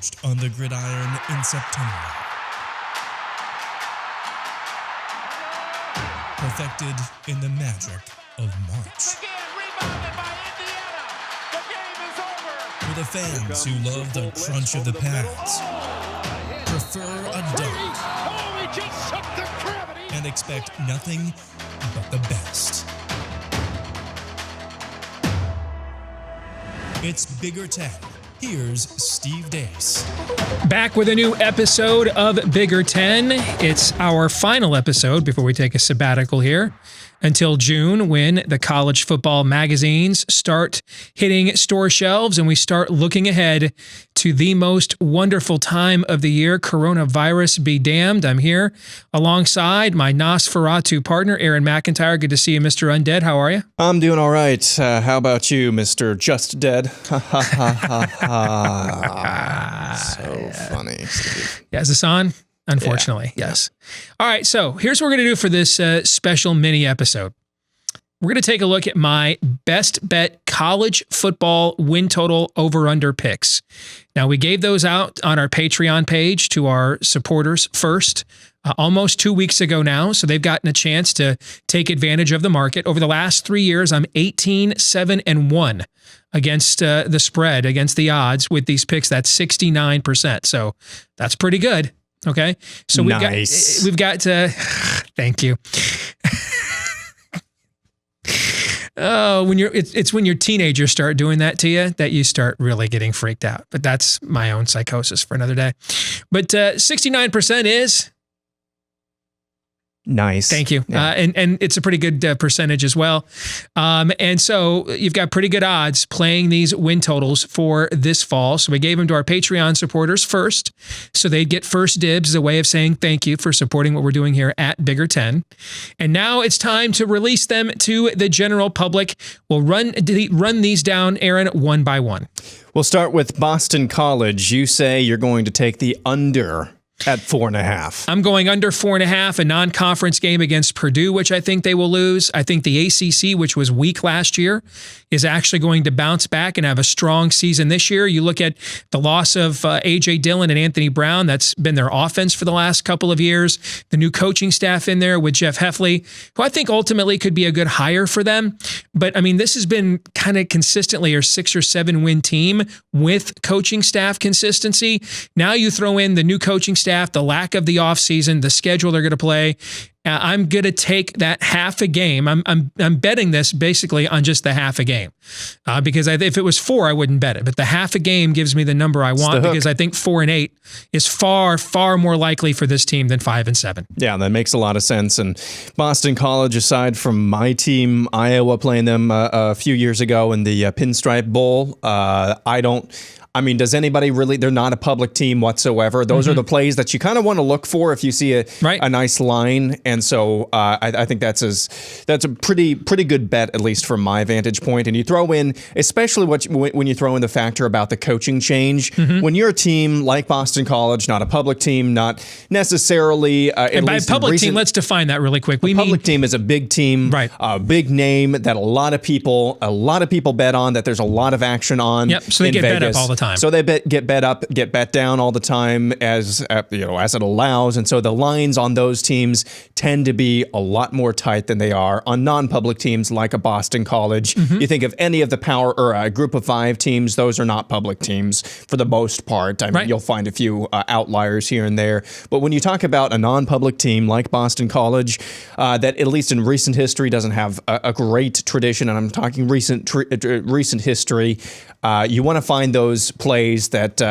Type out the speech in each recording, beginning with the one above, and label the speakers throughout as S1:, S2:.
S1: forged on the gridiron in September. Perfected in the magic of March. For the fans who love the crunch of the pads, prefer a dunk, and expect nothing but the best. It's Bigger 10. Here's Steve Deace.
S2: Back with a new episode of Bigger 10. It's our final episode before we take a sabbatical here until June, when the college football magazines start hitting store shelves and we start looking ahead to the most wonderful time of the year. Coronavirus be damned. I'm here alongside my Nosferatu partner, Aaron McIntyre. Good to see you, Mr. Undead. How are you?
S3: I'm doing all right. How about you, Mr. Just Dead? Ha ha ha ha. So funny, Steve.
S2: Yeah, is this on? Unfortunately,
S3: yeah.
S2: Yes. All right, so here's what we're going to do for this special mini episode. We're going to take a look at my best bet college football win total over-under picks. Now, we gave those out on our Patreon page to our supporters first, almost 2 weeks ago now, so they've gotten a chance to take advantage of the market. Over the last 3 years, I'm 18-7-1 against the spread, against the odds with these picks. That's 69%, so that's pretty good. Okay, so we've got thank you. Oh, it's when your teenagers start doing that to you that you start really getting freaked out. But that's my own psychosis for another day. But 69% is
S3: nice.
S2: Thank you.
S3: Yeah.
S2: And it's a pretty good percentage as well. And so you've got pretty good odds playing these win totals for this fall. So we gave them to our Patreon supporters first, so they'd get first dibs as a way of saying thank you for supporting what we're doing here at Bigger 10. And now it's time to release them to the general public. We'll run these down, Aaron, one by one.
S3: We'll start with Boston College. You say you're going to take the under at 4.5.
S2: I'm going under 4.5, a non-conference game against Purdue, which I think they will lose. I think the ACC, which was weak last year, is actually going to bounce back and have a strong season this year. You look at the loss of A.J. Dillon and Anthony Brown. That's been their offense for the last couple of years. The new coaching staff in there with Jeff Heffley, who I think ultimately could be a good hire for them. But, I mean, this has been kind of consistently a 6 or 7 win team with coaching staff consistency. Now you throw in the new coaching staff, the lack of the offseason, the schedule they're going to play. I'm going to take that half a game. I'm betting this basically on just the half a game because if it was 4, I wouldn't bet it. But the half a game gives me the number I want because I think 4 and 8 is far, far more likely for this team than 5 and 7.
S3: Yeah, that makes a lot of sense. And Boston College, aside from my team, Iowa playing them a few years ago in the Pinstripe Bowl, does anybody really? They're not a public team whatsoever. Those are the plays that you kind of want to look for if you see a nice line. And so I think that's a pretty good bet, at least from my vantage point. And you throw in, especially when you throw in the factor about the coaching change. When you're a team like Boston College, not a public team, not necessarily.
S2: And by public team, let's define that really quick.
S3: Public team is a big team,
S2: right?
S3: A big name that a lot of people bet on, that there's a lot of action on.
S2: Yep. So they get bet up all the time.
S3: So they get bet up, get bet down all the time as it allows, and so the lines on those teams tend to be a lot more tight than they are on non-public teams like a Boston College. You think of any of the power or a group of 5 teams; those are not public teams for the most part. I mean, you'll find a few outliers here and there, but when you talk about a non-public team like Boston College, that at least in recent history doesn't have a great tradition, and I'm talking recent history. You want to find those plays that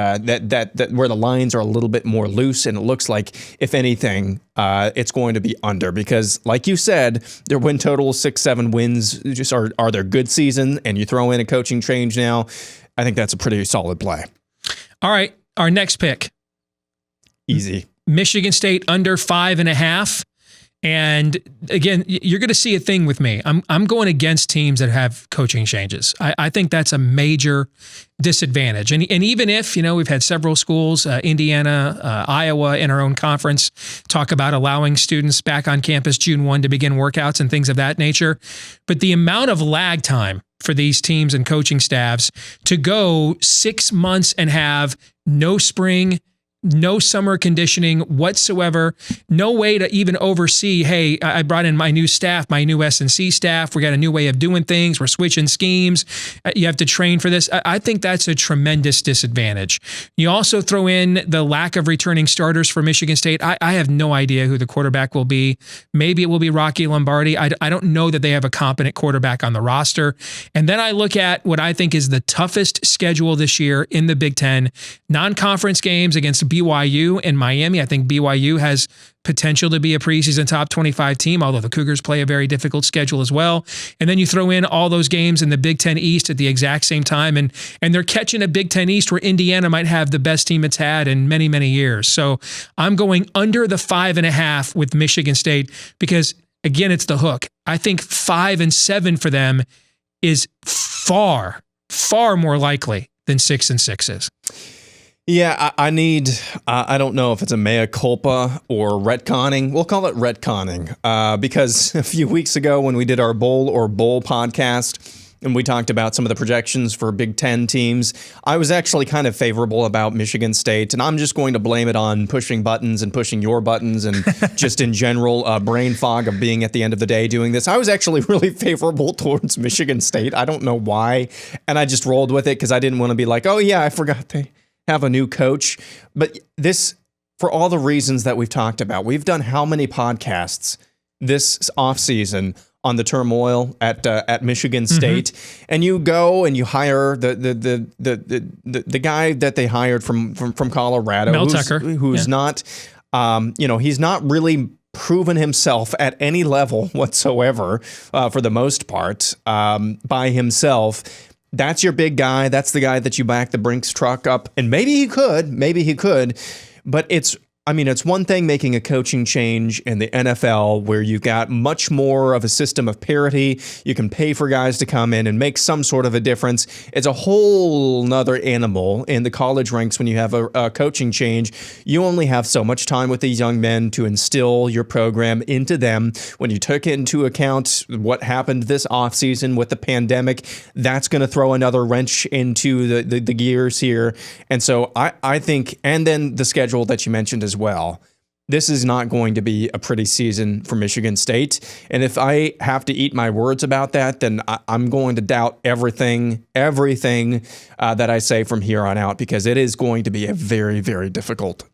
S3: where the lines are a little bit more loose, and it looks like, if anything, it's going to be under, because, like you said, their win total 6-7 wins just are their good season, and you throw in a coaching change now. I think that's a pretty solid play.
S2: All right, our next pick.
S3: Easy.
S2: Michigan State under 5.5. And again, you're going to see a thing with me. I'm going against teams that have coaching changes. I think that's a major disadvantage. And even if, we've had several schools, Indiana, Iowa in our own conference, talk about allowing students back on campus June 1 to begin workouts and things of that nature. But the amount of lag time for these teams and coaching staffs to go 6 months and have no spring, no summer conditioning whatsoever, no way to even oversee, hey, I brought in my new staff, my new S&C staff. We got a new way of doing things. We're switching schemes. You have to train for this. I think that's a tremendous disadvantage. You also throw in the lack of returning starters for Michigan State. I have no idea who the quarterback will be. Maybe it will be Rocky Lombardi. I don't know that they have a competent quarterback on the roster. And then I look at what I think is the toughest schedule this year in the Big Ten. Non-conference games against BYU and Miami. I think BYU has potential to be a preseason top 25 team, although the Cougars play a very difficult schedule as well. And then you throw in all those games in the Big Ten East at the exact same time, and they're catching a Big Ten East where Indiana might have the best team it's had in many, many years. So I'm going under the 5.5 with Michigan State because, again, it's the hook. I think 5 and 7 for them is far, far more likely than 6 and 6 is.
S3: Yeah, I need, I don't know if it's a mea culpa or retconning. We'll call it retconning because a few weeks ago when we did our Bowl podcast and we talked about some of the projections for Big Ten teams, I was actually kind of favorable about Michigan State, and I'm just going to blame it on pushing buttons and pushing your buttons and just in general brain fog of being at the end of the day doing this. I was actually really favorable towards Michigan State. I don't know why, and I just rolled with it because I didn't want to be like, oh yeah, I forgot they have a new coach. But this, for all the reasons that we've talked about, we've done how many podcasts this offseason on the turmoil at Michigan State, and you go and you hire the guy that they hired from Colorado,
S2: Mel Tucker,
S3: who's not, he's not really proven himself at any level whatsoever for the most part by himself. That's your big guy. That's the guy that you back the Brinks truck up. And maybe he could, but it's one thing making a coaching change in the NFL where you've got much more of a system of parity. You can pay for guys to come in and make some sort of a difference. It's a whole nother animal in the college ranks when you have a coaching change. You only have so much time with these young men to instill your program into them. When you took into account what happened this offseason with the pandemic, that's going to throw another wrench into the gears here. And so I think, and then the schedule that you mentioned as well. This is not going to be a pretty season for Michigan State. And if I have to eat my words about that, then I'm going to doubt everything that I say from here on out, because it is going to be a very, very difficult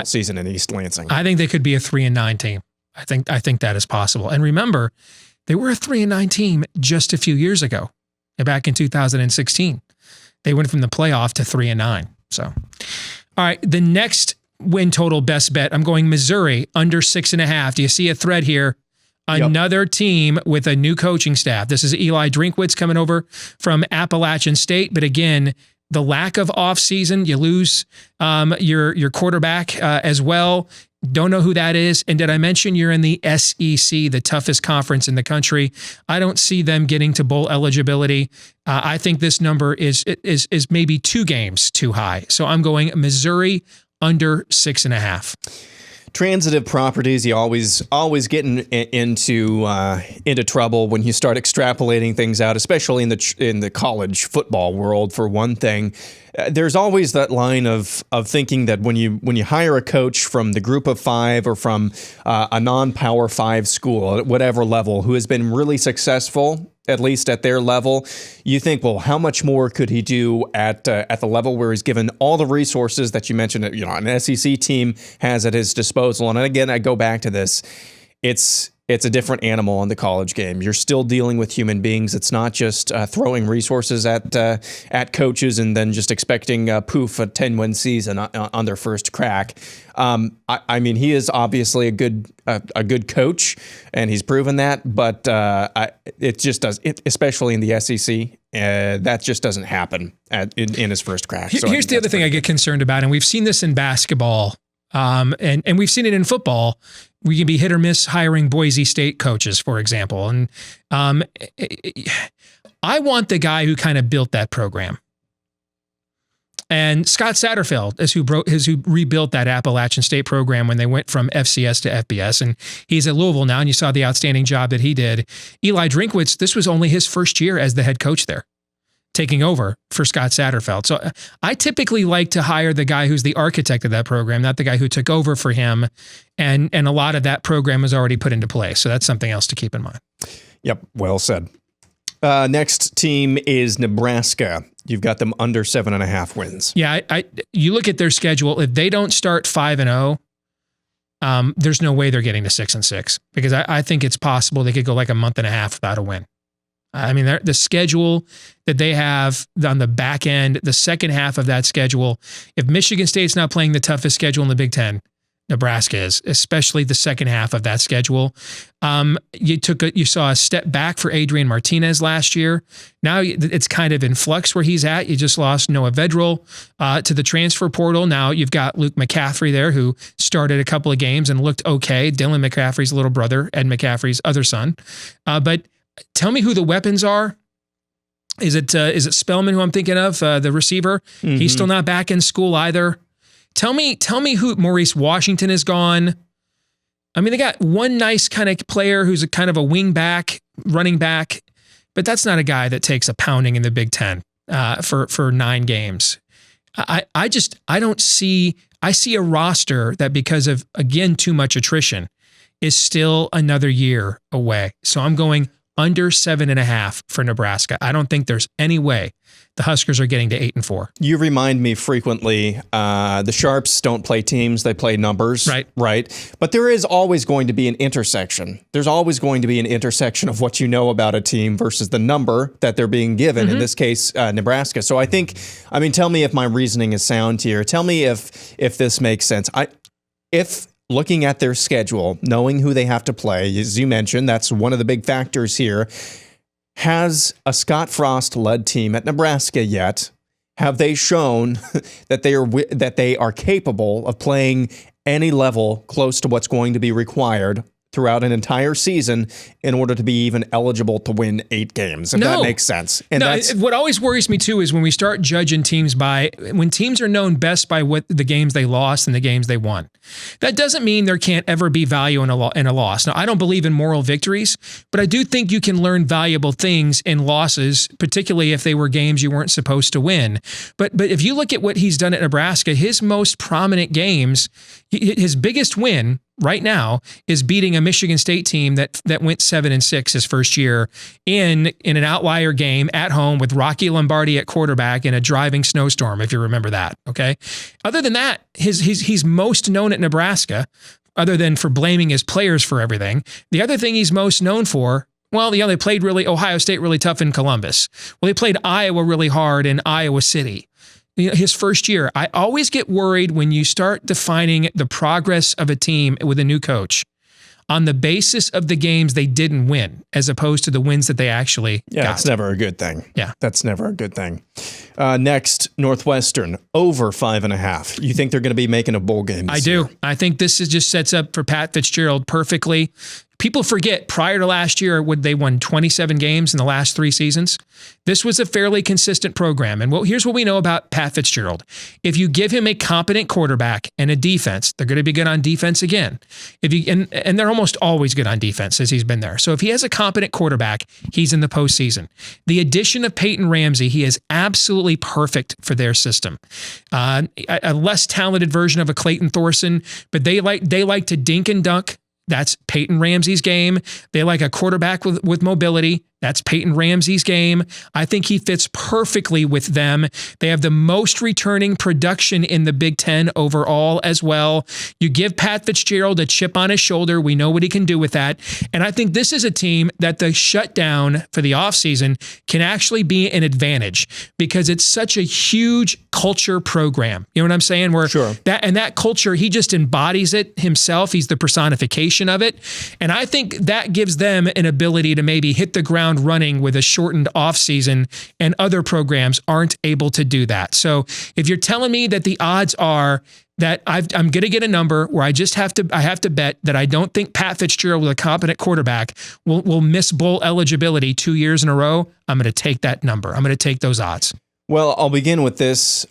S3: season in East Lansing.
S2: I think they could be a 3-9 team. I think that is possible. And remember, they were a 3-9 team just a few years ago, back in 2016. They went from the playoff to 3-9. So, all right, the next win total best bet, I'm going Missouri under 6.5. Do you see a thread here? Another team with a new coaching staff. This is Eli Drinkwitz coming over from Appalachian State. But again, the lack of offseason, you lose your quarterback as well. Don't know who that is. And did I mention you're in the SEC, the toughest conference in the country? I don't see them getting to bowl eligibility. I think this number is maybe 2 games too high. So I'm going Missouri under 6.5.
S3: Transitive properties, you always get into trouble when you start extrapolating things out, especially in the college football world. For one thing, there's always that line of thinking that when you hire a coach from the Group of Five or from a non-Power 5 school at whatever level who has been really successful, at least at their level, you think, well, how much more could he do at the level where he's given all the resources that you mentioned, an SEC team has at his disposal? And again, I go back to this. It's a different animal in the college game. You're still dealing with human beings. It's not just throwing resources at coaches and then just expecting a 10-win season on their first crack. I mean, he is obviously a good coach, and he's proven that. But it just does, especially in the SEC. That just doesn't happen in his first crack. So
S2: here's the other thing I get concerned about, and we've seen this in basketball, and we've seen it in football. We can be hit or miss hiring Boise State coaches, for example. And I want the guy who kind of built that program. And Scott Satterfield is who rebuilt that Appalachian State program when they went from FCS to FBS. And he's at Louisville now, and you saw the outstanding job that he did. Eli Drinkwitz, this was only his first year as the head coach there, taking over for Scott Satterfield. So I typically like to hire the guy who's the architect of that program, not the guy who took over for him. And a lot of that program is already put into place. So that's something else to keep in mind.
S3: Yep, well said. Next team is Nebraska. You've got them under 7.5 wins.
S2: Yeah, you look at their schedule. If they don't start 5-0, there's no way they're getting to 6-6, because I think it's possible they could go like a month and a half without a win. I mean, the schedule that they have on the back end, the second half of that schedule, if Michigan State's not playing the toughest schedule in the Big Ten, Nebraska is, especially the second half of that schedule. You saw a step back for Adrian Martinez last year. Now it's kind of in flux where he's at. You just lost Noah Vedral to the transfer portal. Now you've got Luke McCaffrey there, who started a couple of games and looked okay. Dylan McCaffrey's little brother, Ed McCaffrey's other son. But tell me who the weapons are. Is it Spellman who I'm thinking of, the receiver? Mm-hmm. He's still not back in school either. Tell me who Maurice Washington is gone. I mean, they got one nice kind of player who's a kind of a wing back, running back, but that's not a guy that takes a pounding in the Big Ten for 9 games. I see a roster that, because of, again, too much attrition, is still another year away. So I'm going under 7.5 for Nebraska. I don't think there's any way the Huskers are getting to 8-4.
S3: You remind me frequently, the Sharps don't play teams, they play numbers. Right. But there is always going to be an intersection. There's always going to be an intersection of what you know about a team versus the number that they're being given, in this case, Nebraska. So tell me if my reasoning is sound here. Tell me if this makes sense. If looking at their schedule, knowing who they have to play, as you mentioned, that's one of the big factors here. Has a Scott Frost-led team at Nebraska yet? Have they shown that they are capable of playing any level close to what's going to be required throughout an entire season in order to be even eligible to win 8 games, if that makes sense? And
S2: what always worries me too is when we start judging teams when teams are known best by what the games they lost and the games they won. That doesn't mean there can't ever be value in a loss. Now, I don't believe in moral victories, but I do think you can learn valuable things in losses, particularly if they were games you weren't supposed to win. But if you look at what he's done at Nebraska, his most prominent games, his biggest win right now is beating a Michigan State team that went 7-6 his first year in an outlier game at home with Rocky Lombardi at quarterback in a driving snowstorm, if you remember that. Okay. Other than that, he's most known at Nebraska, other than for blaming his players for everything. The other thing he's most known for, they played Ohio State really tough in Columbus. Well, they played Iowa really hard in Iowa City. His first year. I always get worried when you start defining the progress of a team with a new coach on the basis of the games they didn't win, as opposed to the wins that they actually got.
S3: That's never a good thing.
S2: Yeah.
S3: That's never a good thing. Next, Northwestern, over 5.5. You think they're going to be making a bowl game this year?
S2: I do. I think this just sets up for Pat Fitzgerald perfectly. People forget, prior to last year, they won 27 games in the last 3 seasons. This was a fairly consistent program. And here's what we know about Pat Fitzgerald. If you give him a competent quarterback and a defense, they're going to be good on defense again. And they're almost always good on defense as he's been there. So if he has a competent quarterback, he's in the postseason. The addition of Peyton Ramsey, he is absolutely perfect for their system. A less talented version of a Clayton Thorson, but they like to dink and dunk. That's Peyton Ramsey's game. They like a quarterback with mobility. That's Peyton Ramsey's game. I think he fits perfectly with them. They have the most returning production in the Big Ten overall as well. You give Pat Fitzgerald a chip on his shoulder. We know what he can do with that. And I think this is a team that the shutdown for the offseason can actually be an advantage because it's such a huge culture program. You know what I'm saying?
S3: Sure.
S2: That culture, he just embodies it himself. He's the personification of it. And I think that gives them an ability to maybe hit the ground running with a shortened offseason, and other programs aren't able to do that. So if you're telling me that the odds are that I'm going to get a number where I have to bet that I don't think Pat Fitzgerald with a competent quarterback will miss bowl eligibility 2 years in a row, I'm going to take that number. I'm going to take those odds.
S3: Well, I'll begin with this.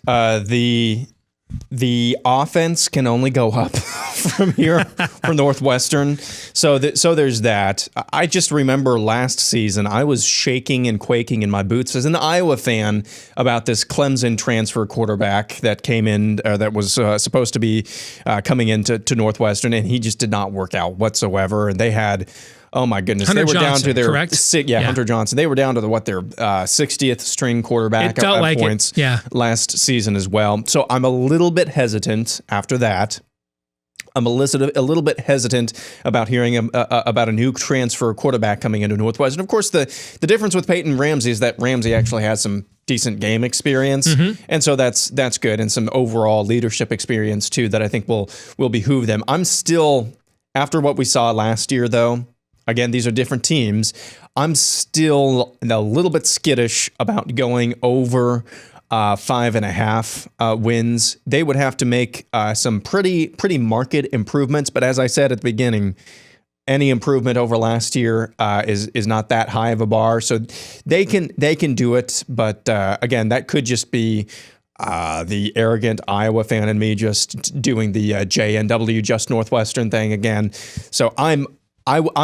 S3: The offense can only go up from here for Northwestern. So there's that. I just remember last season I was shaking and quaking in my boots as an Iowa fan about this Clemson transfer quarterback that came in, that was supposed to be coming into Northwestern, and he just did not work out whatsoever. And they had, oh my goodness,
S2: Hunter
S3: they were
S2: Johnson,
S3: down to their
S2: correct?
S3: Hunter Johnson. They were down to their 60th string quarterback
S2: It felt
S3: at
S2: like
S3: points
S2: it, yeah.
S3: last season as well. So I'm a little bit hesitant after that. I'm a little bit hesitant about hearing about a new transfer quarterback coming into Northwestern. Of course, the difference with Peyton Ramsey is that Ramsey actually has some decent game experience, and so that's good, and some overall leadership experience too that I think will behoove them. I'm still, after what we saw last year, though. Again, these are different teams. I'm still a little bit skittish about going over 5.5 wins. They would have to make some pretty marked improvements. But as I said at the beginning, any improvement over last year is not that high of a bar. So they can do it. But again, that could just be the arrogant Iowa fan in me just doing the JNW, just Northwestern thing again. So I'm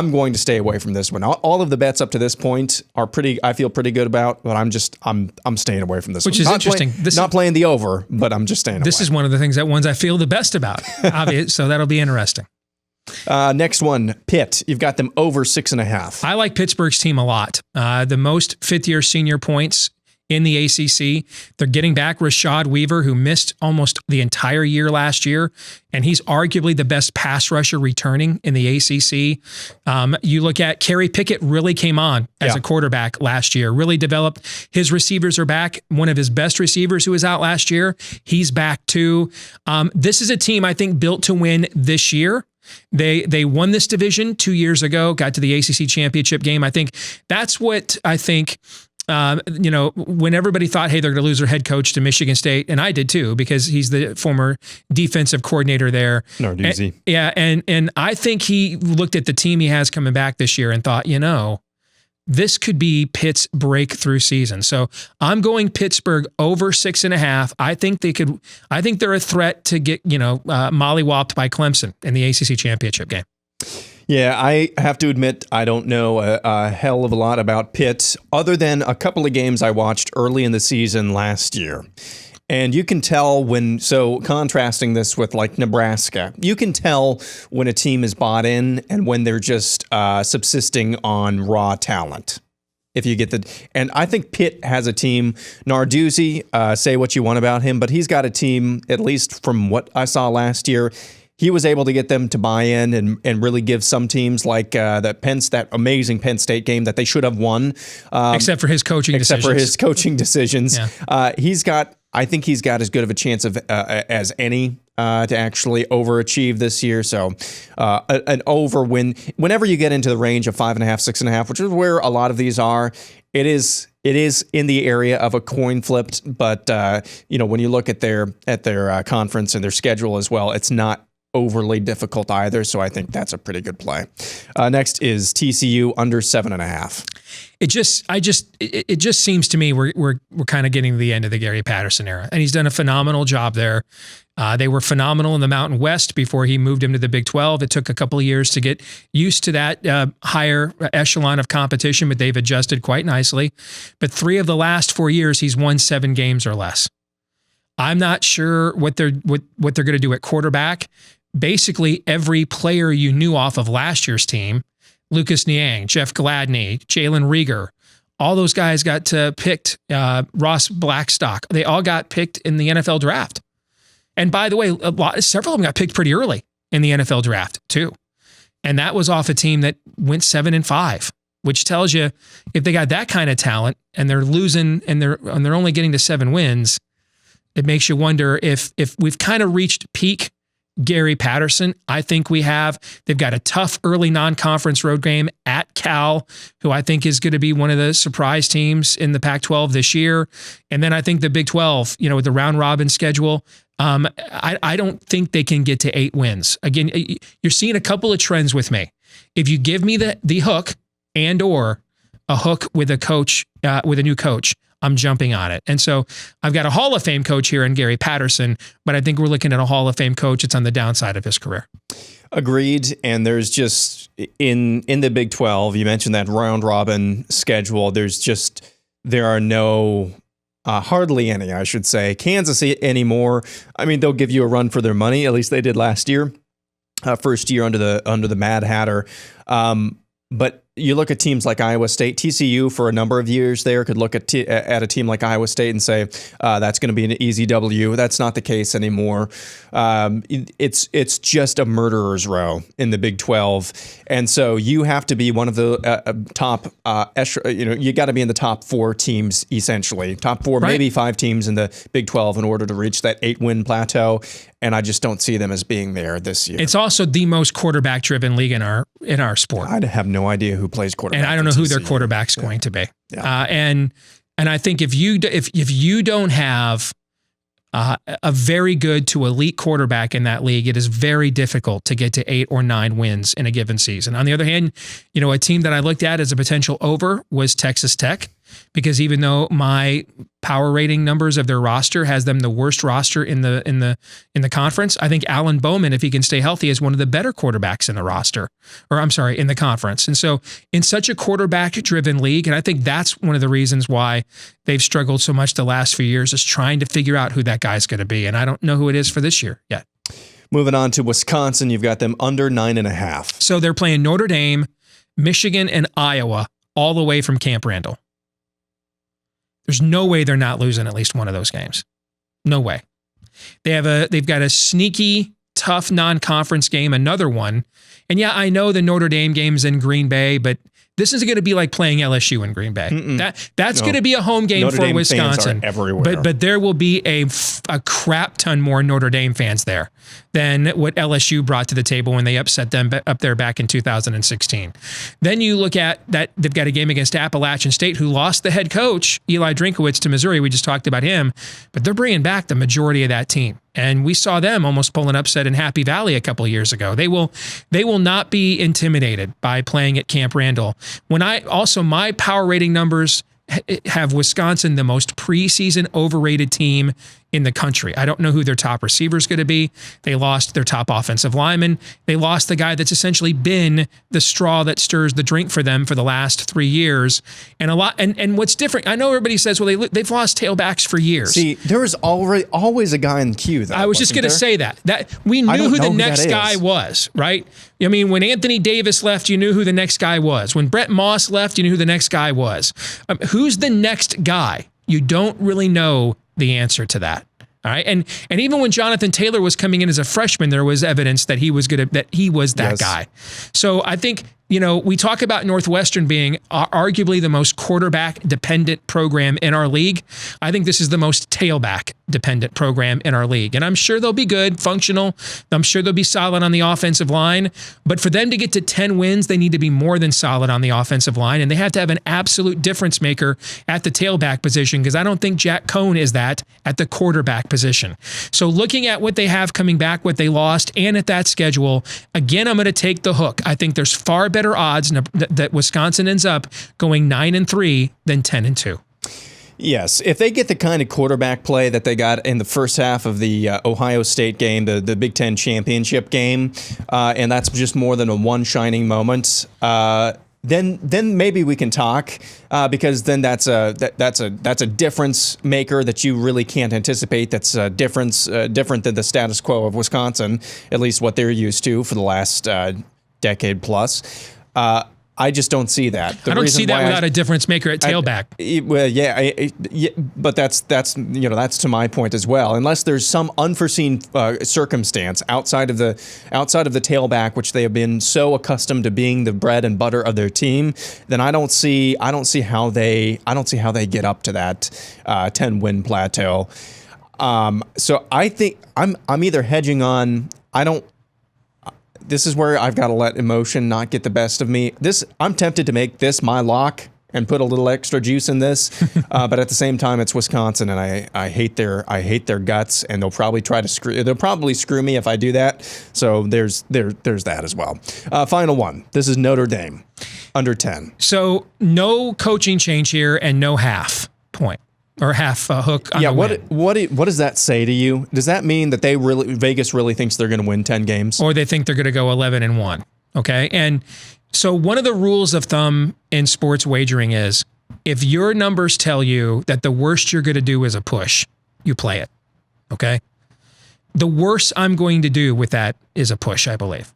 S3: going to stay away from this one. All of the bets up to this point are I feel pretty good about, but I'm staying away from this one.
S2: Which is interesting.
S3: Not playing the over, but I'm just staying away.
S2: This is one of the ones I feel the best about. So that'll be interesting.
S3: Next one, Pitt. You've got them over 6.5.
S2: I like Pittsburgh's team a lot. The most fifth-year senior points in the ACC. They're getting back Rashad Weaver, who missed almost the entire year last year, and he's arguably the best pass rusher returning in the ACC. You look at Kerry Pickett really came on as a quarterback last year, really developed. His receivers are back. One of his best receivers who was out last year, he's back too. This is a team I think built to win this year. They won this division 2 years ago, got to the ACC championship game. I think that's what I think. When everybody thought, hey, they're going to lose their head coach to Michigan State, and I did too, because he's the former defensive coordinator there.
S3: Narduzzi.
S2: And I think he looked at the team he has coming back this year and thought, this could be Pitt's breakthrough season. So I'm going Pittsburgh over 6.5. I think they're a threat to get, mollywopped by Clemson in the ACC championship game.
S3: Yeah, I have to admit I don't know a hell of a lot about Pitt other than a couple of games I watched early in the season last year. And you can tell contrasting this with like Nebraska, you can tell when a team is bought in and when they're just subsisting on raw talent. If you get and I think Pitt has a team. Narduzzi, say what you want about him, but he's got a team, at least from what I saw last year. He was able to get them to buy in and really give some teams like that amazing Penn State game that they should have won.
S2: Except for his coaching decisions.
S3: Yeah. I think he's got as good of a chance as any to actually overachieve this year. So an over whenever you get into the range of 5.5, 6.5, which is where a lot of these are, it is in the area of a coin flipped. But when you look at their conference and their schedule as well, it's not overly difficult either. So I think that's a pretty good play. Next is TCU under 7.5.
S2: It just seems to me we're kind of getting to the end of the Gary Patterson era, and he's done a phenomenal job there. They were phenomenal in the Mountain West before he moved him to the Big 12. It took a couple of years to get used to that higher echelon of competition, but they've adjusted quite nicely. But 3 of the last 4 years, he's won 7 games or less. I'm not sure what they're going to do at quarterback. Basically, every player you knew off of last year's team, Lucas Niang, Jeff Gladney, Jalen Rieger, all those guys got picked. Ross Blackstock, they all got picked in the NFL draft. And by the way, several of them got picked pretty early in the NFL draft too. And that was off a team that went 7-5, which tells you if they got that kind of talent and they're losing and they're only getting to 7 wins, it makes you wonder if we've kind of reached peak Gary Patterson. I think we have. They've got a tough early non-conference road game at Cal, who I think is going to be one of the surprise teams in the Pac-12 this year. And then I think the Big 12, with the round robin schedule, I don't think they can get to 8 wins. Again, you're seeing a couple of trends with me. If you give me the hook and or a hook with a coach, with a new coach, I'm jumping on it. And so I've got a Hall of Fame coach here in Gary Patterson, but I think we're looking at a Hall of Fame coach that's on the downside of his career.
S3: Agreed. And there's just in the Big 12, you mentioned that round robin schedule. There are no hardly any, I should say. Kansas anymore. I mean, they'll give you a run for their money. At least they did last year. First year under the Mad Hatter. But you look at teams like Iowa State, TCU for a number of years there could look at a team like Iowa State and say that's going to be an easy W. That's not the case anymore. It's just a murderer's row in the Big 12, and so you have to be one of the top. You got to be in the top 4 teams essentially, top 4, maybe 5 teams in the Big 12 in order to reach that 8-win plateau. And I just don't see them as being there this year.
S2: It's also the most quarterback-driven league in our sport.
S3: I have no idea who plays quarterback,
S2: and I don't know who their quarterback's going to be.
S3: Yeah.
S2: And I think if you don't have a very good to elite quarterback in that league, it is very difficult to get to 8 or 9 wins in a given season. On the other hand, a team that I looked at as a potential over was Texas Tech, because even though my power rating numbers of their roster has them the worst roster in the conference, I think Alan Bowman, if he can stay healthy, is one of the better quarterbacks in the roster, in the conference. And so in such a quarterback-driven league, and I think that's one of the reasons why they've struggled so much the last few years, is trying to figure out who that guy's going to be. And I don't know who it is for this year yet.
S3: Moving on to Wisconsin, you've got them under 9.5.
S2: So they're playing Notre Dame, Michigan, and Iowa all the way from Camp Randall. There's no way they're not losing at least one of those games. No way. They've got a sneaky, tough non-conference game, another one. And yeah, I know the Notre Dame game's in Green Bay, but this is going to be like playing LSU in Green Bay. That's going to be a home game
S3: Notre
S2: for
S3: Dame
S2: Wisconsin.
S3: Fans are everywhere.
S2: But there will be a crap ton more Notre Dame fans there than what LSU brought to the table when they upset them up there back in 2016. Then you look at that, they've got a game against Appalachian State, who lost the head coach, Eli Drinkowitz, to Missouri. We just talked about him, but they're bringing back the majority of that team. And we saw them almost pull an upset in Happy Valley a couple of years ago. They will not be intimidated by playing at Camp Randall. My power rating numbers have Wisconsin the most preseason overrated team in the country. I don't know who their top receiver is going to be. They lost their top offensive lineman. They lost the guy that's essentially been the straw that stirs the drink for them for the last 3 years. And what's different, I know everybody says, well, they've lost tailbacks for years.
S3: See, there was always a guy in the queue, though.
S2: I was just going to say that we knew who the next guy was, right? I mean, when Anthony Davis left, you knew who the next guy was. When Brett Moss left, you knew who the next guy was. Who's the next guy? You don't really know the answer to that. All right. And even when Jonathan Taylor was coming in as a freshman, there was evidence that he was that guy. So I think, we talk about Northwestern being arguably the most quarterback-dependent program in our league. I think this is the most tailback-dependent program in our league. And I'm sure they'll be good, functional. I'm sure they'll be solid on the offensive line. But for them to get to 10 wins, they need to be more than solid on the offensive line. And they have to have an absolute difference maker at the tailback position, because I don't think Jack Cohn is that at the quarterback position. So looking at what they have coming back, what they lost, and at that schedule, again, I'm going to take the hook. I think there's far better odds that Wisconsin ends up going 9-3 than 10-2.
S3: Yes, if they get the kind of quarterback play that they got in the first half of the Ohio State game, the Big Ten championship game, and that's just more than a one shining moment, then maybe we can talk, because then that's a difference maker that you really can't anticipate. That's a different than the status quo of Wisconsin, at least what they're used to for the last decade plus. I just don't see that.
S2: I don't see that without a difference maker at tailback.
S3: But that's to my point as well. Unless there's some unforeseen circumstance outside of the tailback, which they have been so accustomed to being the bread and butter of their team, then I don't see how they get up to that 10-win plateau. So I think I'm either hedging on. This is where I've got to let emotion not get the best of me. I'm tempted to make this my lock and put a little extra juice in this, but at the same time, it's Wisconsin, and I hate their guts, and they'll probably screw me if I do that. So there's that as well. Final one. This is Notre Dame, under 10.
S2: So no coaching change here and no half point. or half hook on the win.
S3: What does that say to you? Does that mean that Vegas really thinks they're going to win 10 games?
S2: Or they think they're going to go 11-1, okay? And so one of the rules of thumb in sports wagering is if your numbers tell you that the worst you're going to do is a push, you play it, okay? The worst I'm going to do with that is a push, I believe.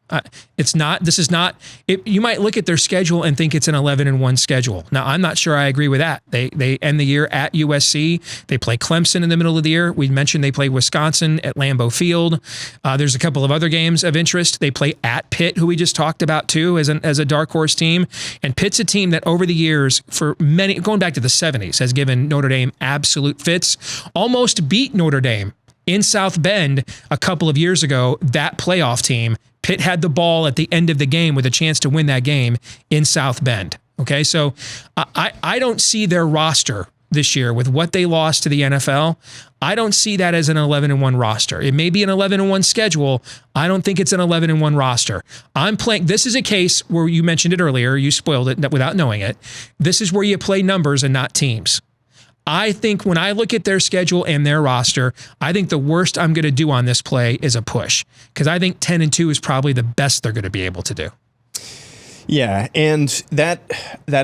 S2: You might look at their schedule and think it's an 11-1 schedule. Now, I'm not sure I agree with that. They end the year at USC. They play Clemson in the middle of the year. We mentioned they play Wisconsin at Lambeau Field. There's a couple of other games of interest. They play at Pitt, who we just talked about too, as a dark horse team. And Pitt's a team that over the years, for many, going back to the 70s, has given Notre Dame absolute fits. Almost beat Notre Dame in South Bend a couple of years ago. That playoff team, Pitt had the ball at the end of the game with a chance to win that game in South Bend. Okay, so I don't see their roster this year with what they lost to the NFL. I don't see that as an 11-1 roster. It may be an 11-1 schedule. I don't think it's an 11-1 roster. I'm playing. This is a case where you mentioned it earlier. You spoiled it without knowing it. This is where you play numbers and not teams. I think when I look at their schedule and their roster, I think the worst I'm going to do on this play is a push, because I think 10-2 is probably the best they're going to be able to do.
S3: Yeah, and that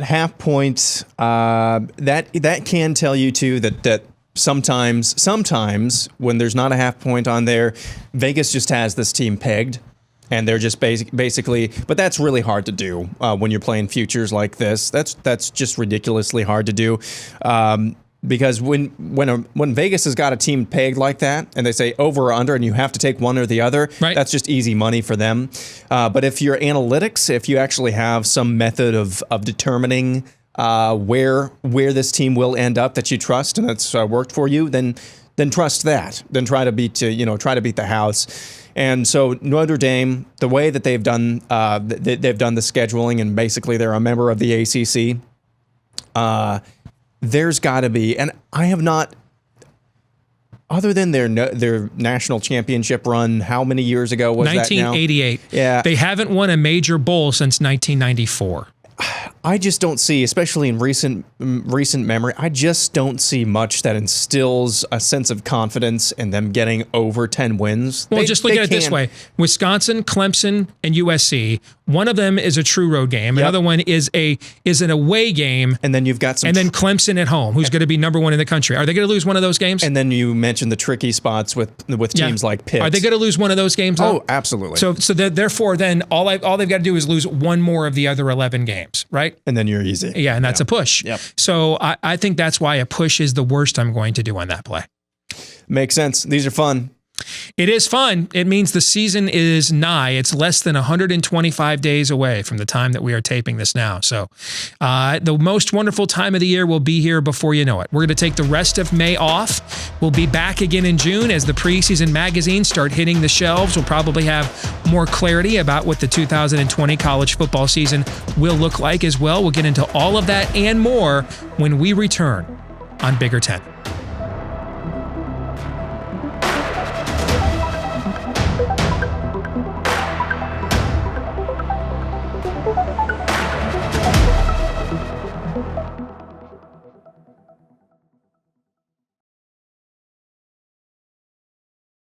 S3: half point that can tell you too that sometimes when there's not a half point on there, Vegas just has this team pegged. And they're just basically, but that's really hard to do when you're playing futures like this. That's just ridiculously hard to do. Because when Vegas has got a team pegged like that, and they say over or under, and you have to take one or the other,
S2: right,
S3: that's just easy money for them. But if your analytics, if you actually have some method of determining where this team will end up that you trust and that's worked for you, then trust that. Then try to beat the house. And so Notre Dame, the way that they've done the scheduling, and basically they're a member of the ACC. There's got to be, and I have not, other than their national championship run, how many years ago was
S2: 1988.
S3: That now? Yeah.
S2: They haven't won a major bowl since 1994.
S3: I just don't see, especially in recent memory, I just don't see much that instills a sense of confidence in them getting over 10 wins.
S2: Well, just look at it this way. Wisconsin, Clemson, and USC, one of them is a true road game. Yep. Another one is an away game.
S3: And then you've got some...
S2: And then Clemson at home, who's going to be number one in the country. Are they going to lose one of those games?
S3: And then you mentioned the tricky spots with teams like Pitt.
S2: Are they going to lose one of those games?
S3: Oh, absolutely.
S2: So therefore, then all they've got to do is lose one more of the other 11 games, right?
S3: And then you're easy.
S2: Yeah, and that's a push.
S3: Yep.
S2: So I think that's why a push is the worst I'm going to do on that play.
S3: Makes sense. These are fun.
S2: It is fun. It means the season is nigh. It's less than 125 days away from the time that we are taping this now. So the most wonderful time of the year will be here before you know it. We're going to take the rest of May off. We'll be back again in June as the preseason magazines start hitting the shelves. We'll probably have more clarity about what the 2020 college football season will look like as well. We'll get into all of that and more when we return on Bigger 10.